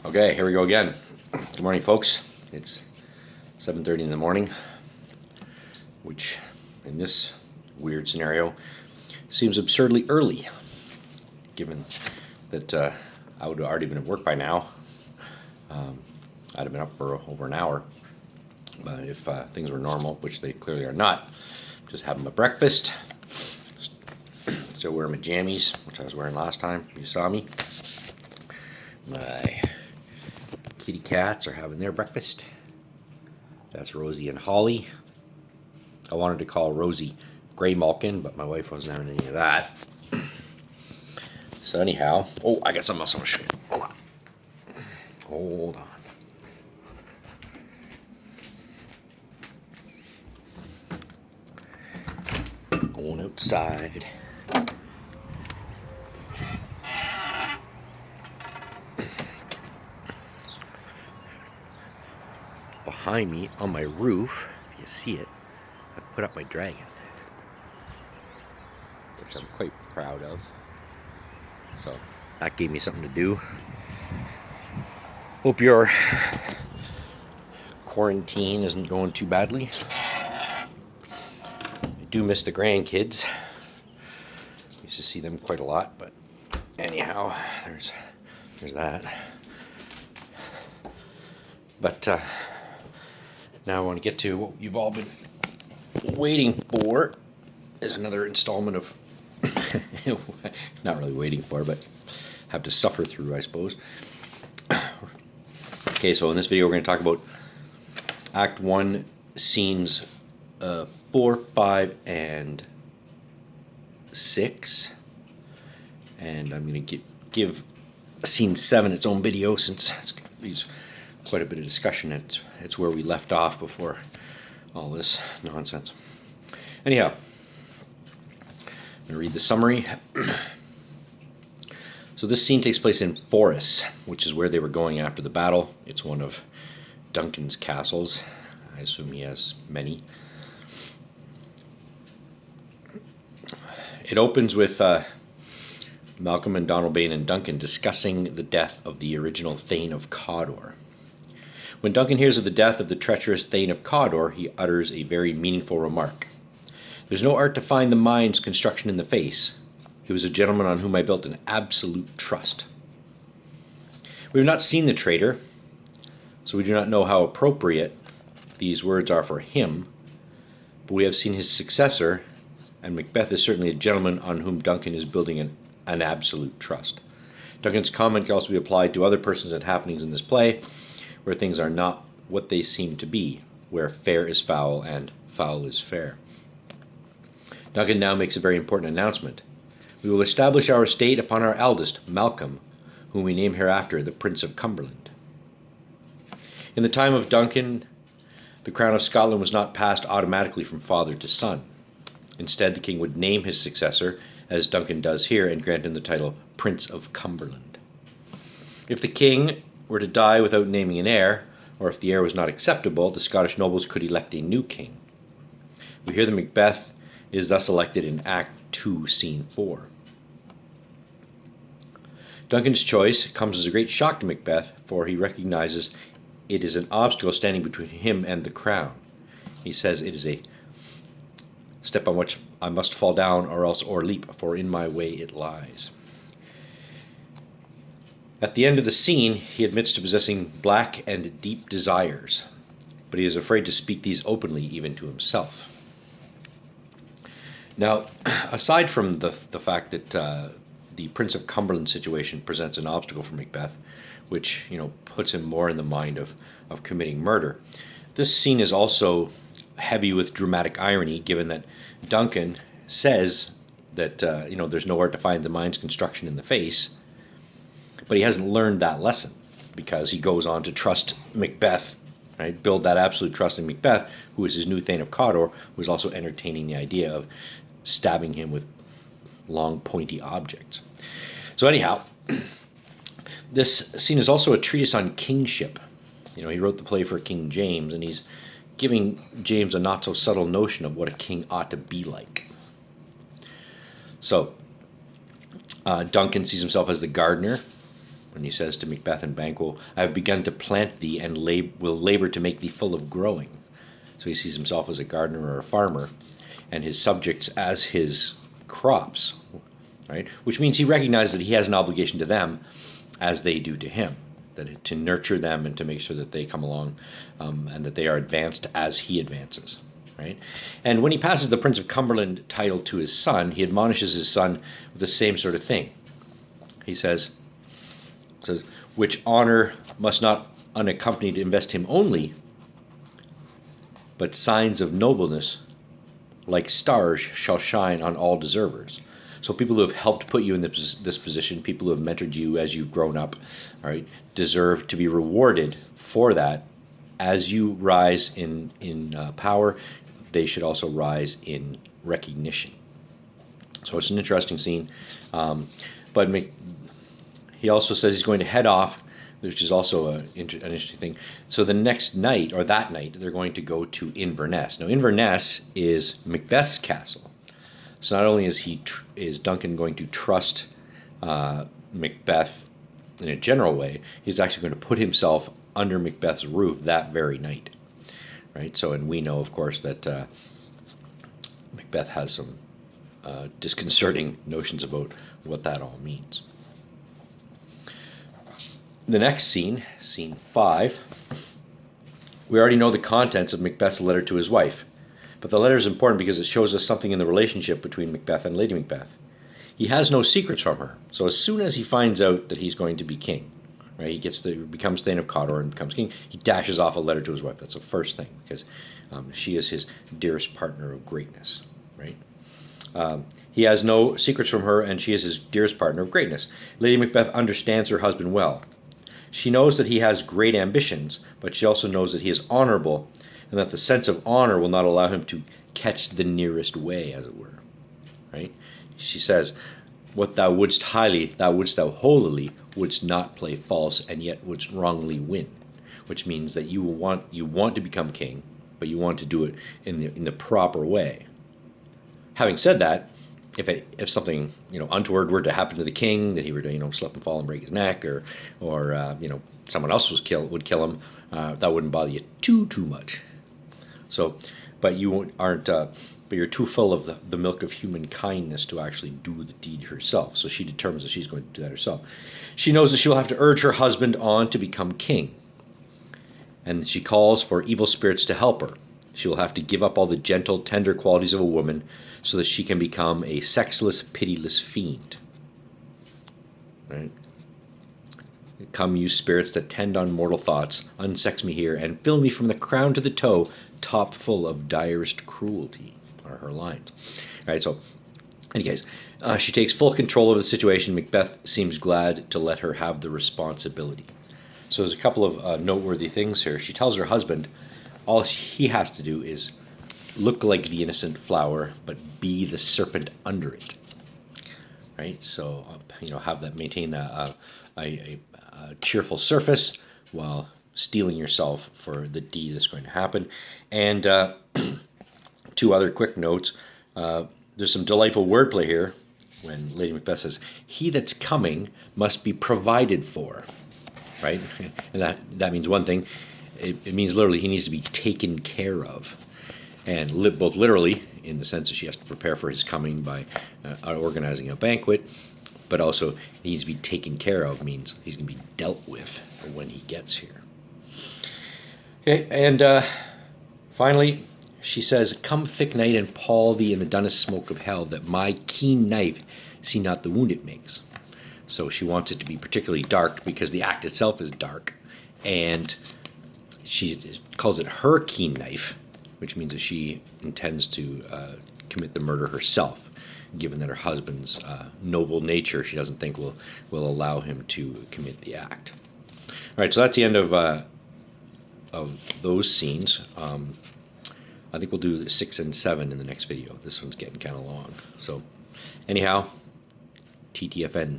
Okay, here we go again. Good morning, folks. It's 7:30 in the morning, which in this weird scenario seems absurdly early, given that I would have already been at work by now. I'd have been up for over an hour. But if things were normal, which they clearly are not, just having my breakfast. Still wearing my jammies, which I was wearing last time. You saw me. My kitty cats are having their breakfast. That's Rosie and Holly. I wanted to call Rosie Grey Malkin, but my wife wasn't having any of that. So anyhow, oh, I got something else I want to show you. Hold on. Going outside. Behind me on my roof, if you see it, I put up my dragon, which I'm quite proud of. So that gave me something to do. Hope your quarantine isn't going too badly. I do miss the grandkids. Used to see them quite a lot, but anyhow, there's that. But now I want to get to what you've all been waiting for. Is another installment of not really waiting for, but have to suffer through, I suppose. Okay, so in this video we're going to talk about Act 1, scenes 4, 5, and 6. And I'm going to give scene 7 its own video, since there's quite a bit of discussion. It's where we left off before all this nonsense. Anyhow, I'm going to read the summary. So this scene takes place in Forres, which is where they were going after the battle. It's one of Duncan's castles. I assume he has many. It opens with Malcolm and Donalbain and Duncan discussing the death of the original Thane of Cawdor. When Duncan hears of the death of the treacherous Thane of Cawdor, he utters a very meaningful remark. "There's no art to find the mind's construction in the face. He was a gentleman on whom I built an absolute trust." We have not seen the traitor, so we do not know how appropriate these words are for him, but we have seen his successor, and Macbeth is certainly a gentleman on whom Duncan is building an absolute trust. Duncan's comment can also be applied to other persons and happenings in this play, where things are not what they seem to be, where fair is foul and foul is fair. Duncan now makes a very important announcement. "We will establish our estate upon our eldest, Malcolm, whom we name hereafter the Prince of Cumberland." In the time of Duncan, the crown of Scotland was not passed automatically from father to son. Instead, the king would name his successor, as Duncan does here, and grant him the title Prince of Cumberland. If the king were to die without naming an heir, or if the heir was not acceptable, the Scottish nobles could elect a new king. We hear that Macbeth is thus elected in Act 2, Scene 4. Duncan's choice comes as a great shock to Macbeth, for he recognizes it is an obstacle standing between him and the crown. He says it is a step on which I must fall down or else o'erleap, for in my way it lies. At the end of the scene, he admits to possessing black and deep desires, but he is afraid to speak these openly, even to himself. Now, aside from the fact that the Prince of Cumberland situation presents an obstacle for Macbeth, which puts him more in the mind of committing murder, this scene is also heavy with dramatic irony, given that Duncan says that there's no art to find the mind's construction in the face, but he hasn't learned that lesson, because he goes on to trust Macbeth, right? Build that absolute trust in Macbeth, who is his new Thane of Cawdor, who is also entertaining the idea of stabbing him with long, pointy objects. So anyhow, this scene is also a treatise on kingship. He wrote the play for King James, and he's giving James a not-so-subtle notion of what a king ought to be like. So Duncan sees himself as the gardener, when he says to Macbeth and Banquo, I have begun to plant thee and will labor to make thee full of growing. So he sees himself as a gardener or a farmer, and his subjects as his crops, right? Which means he recognizes that he has an obligation to them as they do to him, that to nurture them and to make sure that they come along and that they are advanced as he advances, right? And when he passes the Prince of Cumberland title to his son, he admonishes his son with the same sort of thing. He says, which honor must not unaccompanied invest him only, but signs of nobleness like stars shall shine on all deservers. So people who have helped put you in this position, people who have mentored you as you've grown up, all right, deserve to be rewarded for that. As you rise in power, they should also rise in recognition. So it's an interesting scene. But he also says he's going to head off, which is also an interesting thing. So the next night, or that night, they're going to go to Inverness. Now, Inverness is Macbeth's castle. So not only is Duncan going to trust Macbeth in a general way, he's actually going to put himself under Macbeth's roof that very night, right? So, and we know, of course, that Macbeth has some disconcerting notions about what that all means. The next scene, scene 5, we already know the contents of Macbeth's letter to his wife, but the letter is important because it shows us something in the relationship between Macbeth and Lady Macbeth. He has no secrets from her, so as soon as he finds out that he's going to be king, right, he becomes Thane of Cawdor and becomes king, he dashes off a letter to his wife. That's the first thing, because she is his dearest partner of greatness, right? He has no secrets from her, and she is his dearest partner of greatness. Lady Macbeth understands her husband well. She knows that he has great ambitions, but she also knows that he is honorable, and that the sense of honor will not allow him to catch the nearest way, as it were. Right? She says, what thou wouldst highly, thou wouldst thou holily, wouldst not play false, and yet wouldst wrongly win. Which means that you want to become king, but you want to do it in the proper way. Having said that, if something untoward were to happen to the king, that he were to slip and fall and break his neck, or someone else would kill him, that wouldn't bother you too much. So, but you're too full of the milk of human kindness to actually do the deed herself. So she determines that she's going to do that herself. She knows that she will have to urge her husband on to become king, and she calls for evil spirits to help her. She will have to give up all the gentle, tender qualities of a woman so that she can become a sexless, pitiless fiend. Right? Come, you spirits that tend on mortal thoughts, unsex me here, and fill me from the crown to the toe, top full of direst cruelty, are her lines. All right, so, anyways, she takes full control of the situation. Macbeth seems glad to let her have the responsibility. So there's a couple of noteworthy things here. She tells her husband all he has to do is look like the innocent flower, but be the serpent under it. Right? So, maintain a cheerful surface while steeling yourself for the deed that's going to happen. And 2 other quick notes. There's some delightful wordplay here when Lady Macbeth says, he that's coming must be provided for. Right? And that means one thing. It means literally he needs to be taken care of. And both literally, in the sense that she has to prepare for his coming by organizing a banquet, but also he needs to be taken care of, means he's going to be dealt with when he gets here. Okay, and finally, she says, come thick night and pall thee in the dunnest smoke of hell, that my keen knife see not the wound it makes. So she wants it to be particularly dark because the act itself is dark, and she calls it her keen knife, which means that she intends to commit the murder herself, given that her husband's noble nature she doesn't think will allow him to commit the act. All right, so that's the end of those scenes. I think we'll do 6 and 7 in the next video. This one's getting kind of long. So anyhow, TTFN.